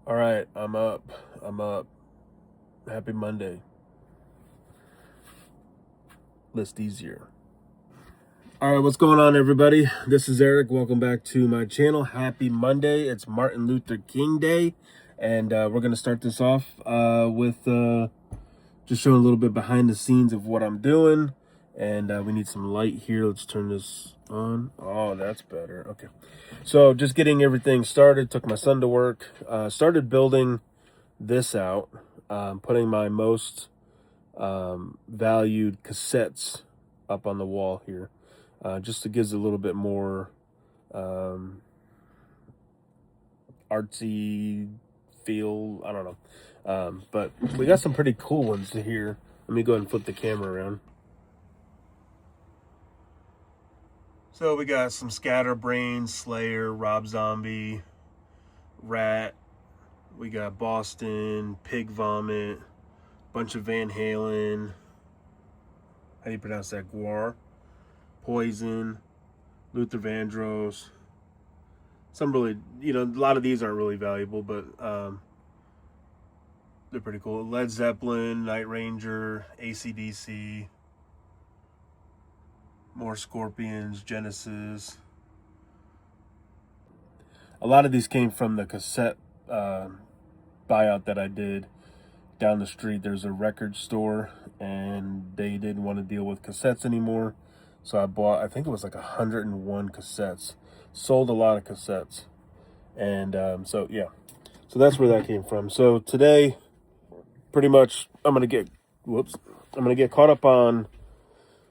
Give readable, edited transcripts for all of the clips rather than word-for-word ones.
All right, I'm up. Happy Monday. ListEasier. All right, what's going on, everybody? This is Eric. Welcome back to my channel. Happy Monday. It's Martin Luther King Day, and we're going to start this off with just showing a little bit behind the scenes of what I'm doing. And we need some light here. Let's turn this on. Oh, that's better. Okay. So just getting everything started. Took my son to work. Started building this out. Putting my most valued cassettes up on the wall here. Just to give it a little bit more artsy feel. I don't know. But we got some pretty cool ones here. Let me go ahead and flip the camera around. So we got some Scatterbrain, Slayer, Rob Zombie, Rat. We got Boston, Pig Vomit, bunch of Van Halen. How do you pronounce that? Guar. Poison, Luther Vandross. Some really, a lot of these aren't really valuable, but they're pretty cool. Led Zeppelin, Night Ranger, AC/DC. More Scorpions, Genesis. A lot of these came from the cassette buyout that I did down the street. There's a record store, and they didn't want to deal with cassettes anymore. So I bought, I think it was like 101 cassettes. Sold a lot of cassettes. And so, yeah. So that's where that came from. So today, pretty much, I'm going to get caught up on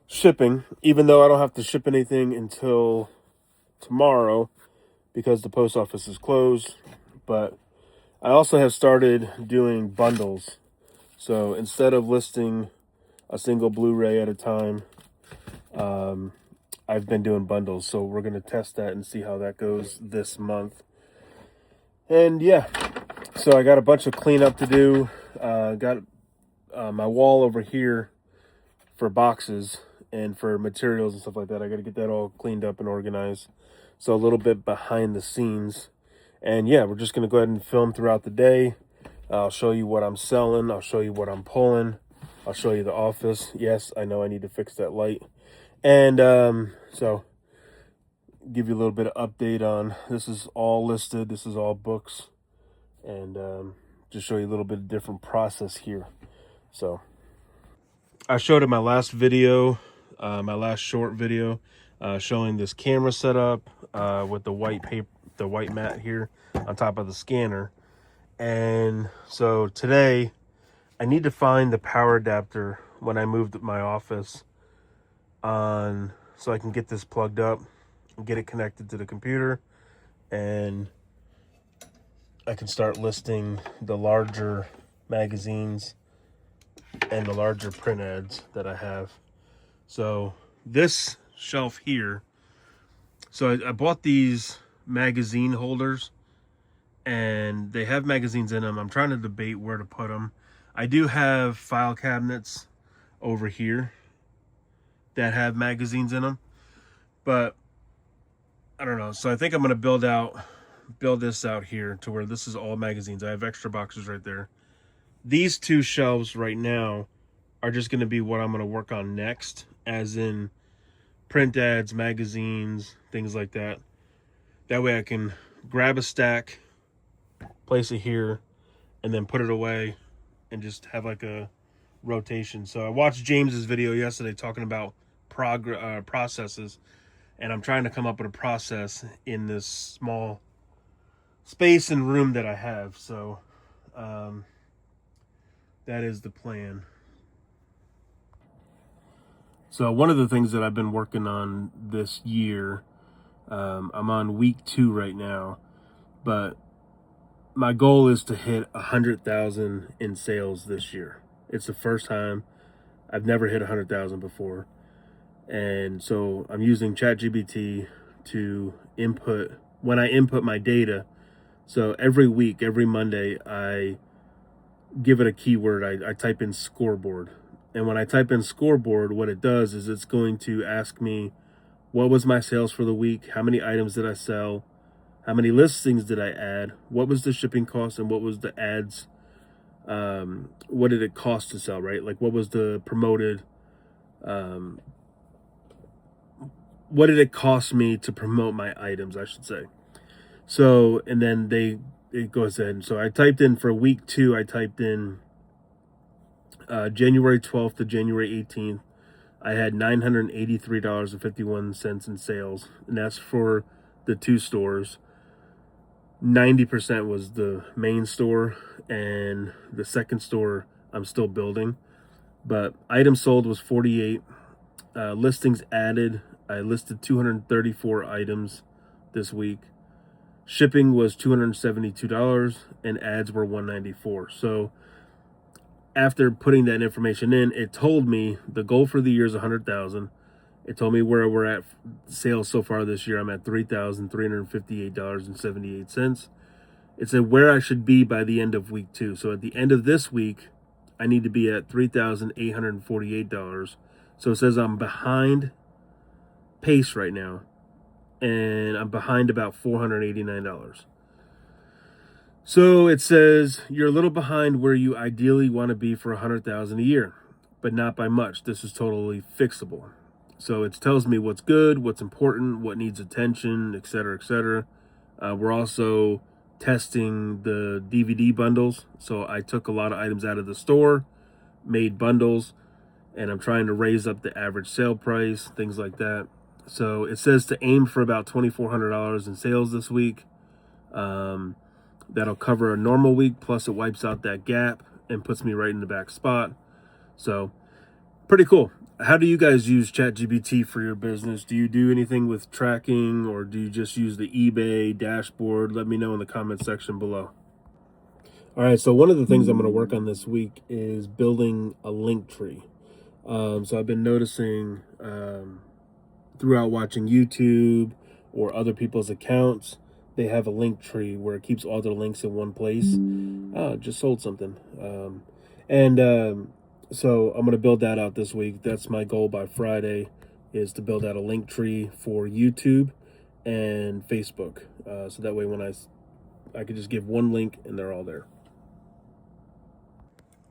shipping, even though I don't have to ship anything until tomorrow because the post office is closed. But I also have started doing bundles. So instead of listing a single Blu-ray at a time, I've been doing bundles. So we're going to test that and see how that goes this month. And yeah, so I got a bunch of cleanup to do. Got my wall over here for boxes and for materials and stuff like that. I got to get that all cleaned up and organized. So a little bit behind the scenes. And yeah, we're just going to go ahead and film throughout the day. I'll show you what I'm selling. I'll show you what I'm pulling. I'll show you the office. Yes, I know I need to fix that light. And so give you a little bit of update on, this is all listed. This is all books. And just show you a little bit of different process here. So I showed in my last video, my last short video, showing this camera setup with the white paper, the white mat here on top of the scanner. And so today I need to find the power adapter when I moved my office on, so I can get this plugged up and get it connected to the computer, and I can start listing the larger magazines and the larger print ads that I have. So this shelf here, so I bought these magazine holders, and they have magazines in them. I'm trying to debate where to put them. I do have file cabinets over here that have magazines in them, but I don't know. So I think I'm going to build this out here to where this is all magazines. I have extra boxes right there. These two shelves right now are just going to be what I'm going to work on next, as in print ads, magazines, things like that. That way I can grab a stack, place it here, and then put it away and just have like a rotation. So I watched James's video yesterday talking about processes, and I'm trying to come up with a process in this small space and room that I have. So that is the plan. So one of the things that I've been working on this year, I'm on week 2 right now, but my goal is to hit 100,000 in sales this year. It's the first time. I've never hit 100,000 before. And so I'm using ChatGPT to input, when I input my data. So every week, every Monday, I give it a keyword. I type in scoreboard. And when I type in scoreboard, what it does is it's going to ask me, what was my sales for the week? How many items did I sell? how many listings did I add, what was the shipping cost, and what was the ads, what did it cost to sell, right? Like what was the promoted, what did it cost me to promote my items, I should say. So, and then it goes in. So I typed in for week 2, I typed in January 12th to January 18th. I had $983.51 in sales, and that's for the 2 stores. 90% was the main store, and the second store I'm still building. But items sold was 48. Listings added, I listed 234 items this week. Shipping was $272, and ads were $194. So after putting that information in, it told me the goal for the year is 100,000. It told me where we're at sales so far this year. I'm at $3,358.78. It said where I should be by the end of week 2. So at the end of this week, I need to be at $3,848. So it says I'm behind pace right now, and I'm behind about $489. So it says you're a little behind where you ideally want to be for 100,000 a year, but not by much. This is totally fixable. So it tells me what's good, what's important, what needs attention, etc., etc. We're also testing the DVD bundles. So I took a lot of items out of the store, made bundles, and I'm trying to raise up the average sale price, things like that. So it says to aim for about $2,400 in sales this week. That'll cover a normal week, plus it wipes out that gap and puts me right in the back spot. So pretty cool. How do you guys use ChatGPT for your business? Do you do anything with tracking, or do you just use the eBay dashboard? Let me know in the comment section below. All right, so one of the things I'm going to work on this week is building a link tree. So I've been noticing throughout watching YouTube or other people's accounts, they have a link tree where it keeps all their links in one place. Oh, just sold something. So I'm going to build that out this week. That's my goal by Friday, is to build out a link tree for YouTube and Facebook. So that way when I could just give one link and they're all there.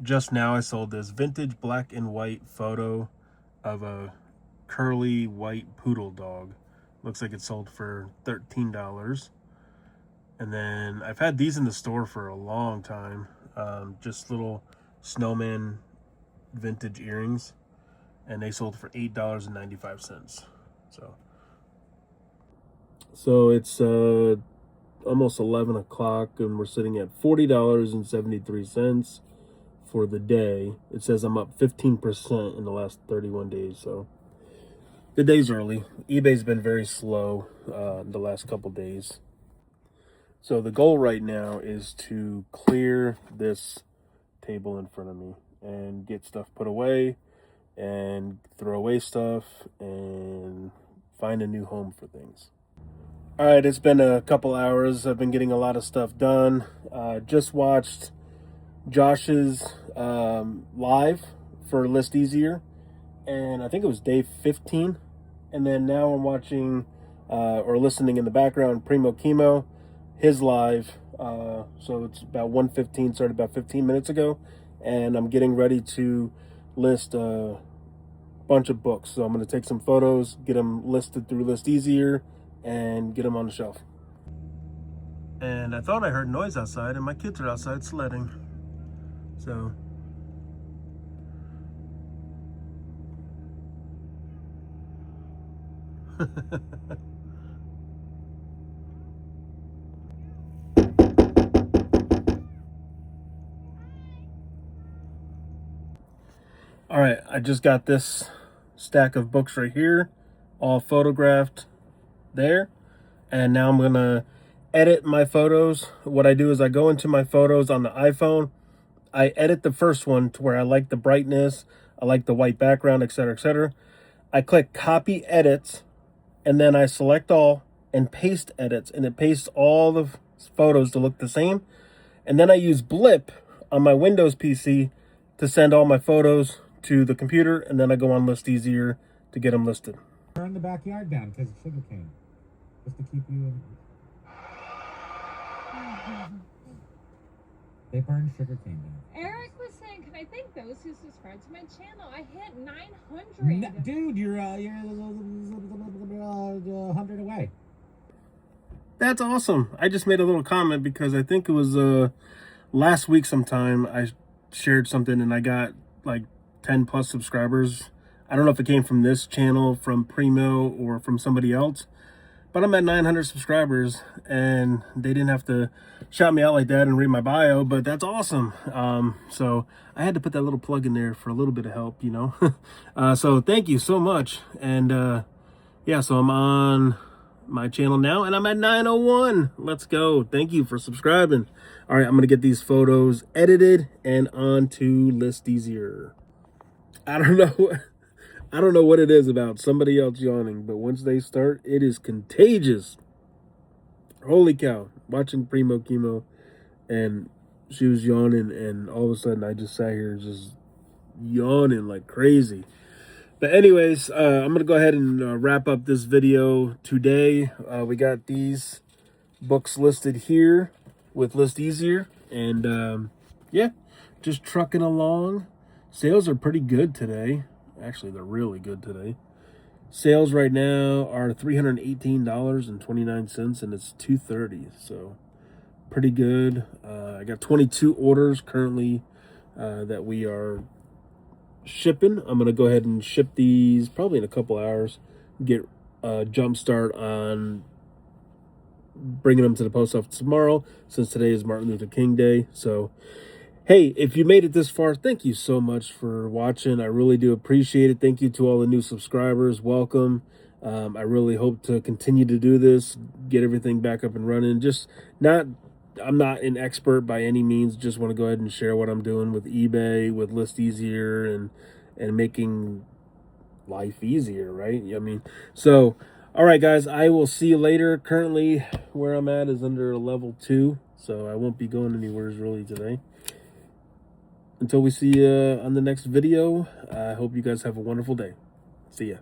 Just now I sold this vintage black and white photo of a curly white poodle dog. Looks like it sold for $13. And then I've had these in the store for a long time. Just little snowman vintage earrings, and they sold for $8.95. So it's almost 11 o'clock, and we're sitting at $40.73 for the day. It says I'm up 15% in the last 31 days. So the day's early. eBay's been very slow the last couple days. So the goal right now is to clear this table in front of me and get stuff put away and throw away stuff and find a new home for things. All right, it's been a couple hours. I've been getting a lot of stuff done. Just watched Josh's live for ListEasier, and I think it was day 15. And then now I'm watching or listening in the background Primo Chemo, his live. So it's about 1:15, started about 15 minutes ago, and I'm getting ready to list a bunch of books. So I'm going to take some photos, get them listed through ListEasier, and get them on the shelf. And I thought I heard noise outside, and my kids are outside sledding. So all right, I just got this stack of books right here, all photographed there. And now I'm gonna edit my photos. What I do is I go into my photos on the iPhone. I edit the first one to where I like the brightness, I like the white background, etc., etc. I click copy edits, and then I select all and paste edits, and it pastes all the photos to look the same. And then I use Blip on my Windows PC to send all my photos to the computer, and then I go on ListEasier to get them listed. Turn the backyard down because of sugarcane, just to keep you in. They burn sugar cane down. Eric was saying, can I thank those who subscribe to my channel? I hit 900. Dude, you're 100 away. That's awesome. I just made a little comment because I think it was last week sometime I shared something and I got like 10 plus subscribers. I don't know if it came from this channel, from Primo, or from somebody else, but I'm at 900 subscribers and they didn't have to shout me out like that and read my bio, but that's awesome. So I had to put that little plug in there for a little bit of help, you know. So thank you so much. And yeah, so I'm on my channel now and I'm at 901. Let's go. Thank you for subscribing. All right, I'm gonna get these photos edited and on to ListEasier. I don't know what it is about somebody else yawning, but once they start, it is contagious. Holy cow. Watching Primo Chemo and she was yawning and all of a sudden I just sat here just yawning like crazy. But anyways, I'm going to go ahead and wrap up this video today. We got these books listed here with ListEasier. And yeah, just trucking along. Sales are pretty good today. Actually, they're really good today. Sales right now are $318.29 and it's $230. So pretty good. I got 22 orders currently that we are shipping. I'm gonna go ahead and ship these probably in a couple hours, get a jump start on bringing them to the post office tomorrow, since today is Martin Luther King Day. So hey, if you made it this far, thank you so much for watching. I really do appreciate it. Thank you to all the new subscribers. Welcome. I really hope to continue to do this, get everything back up and running. I'm not an expert by any means. Just want to go ahead and share what I'm doing with eBay, with ListEasier, and making life easier, right? I mean, so, all right, guys, I will see you later. Currently, where I'm at is under level 2, so I won't be going anywhere really today. Until we see you on the next video, I hope you guys have a wonderful day. See ya.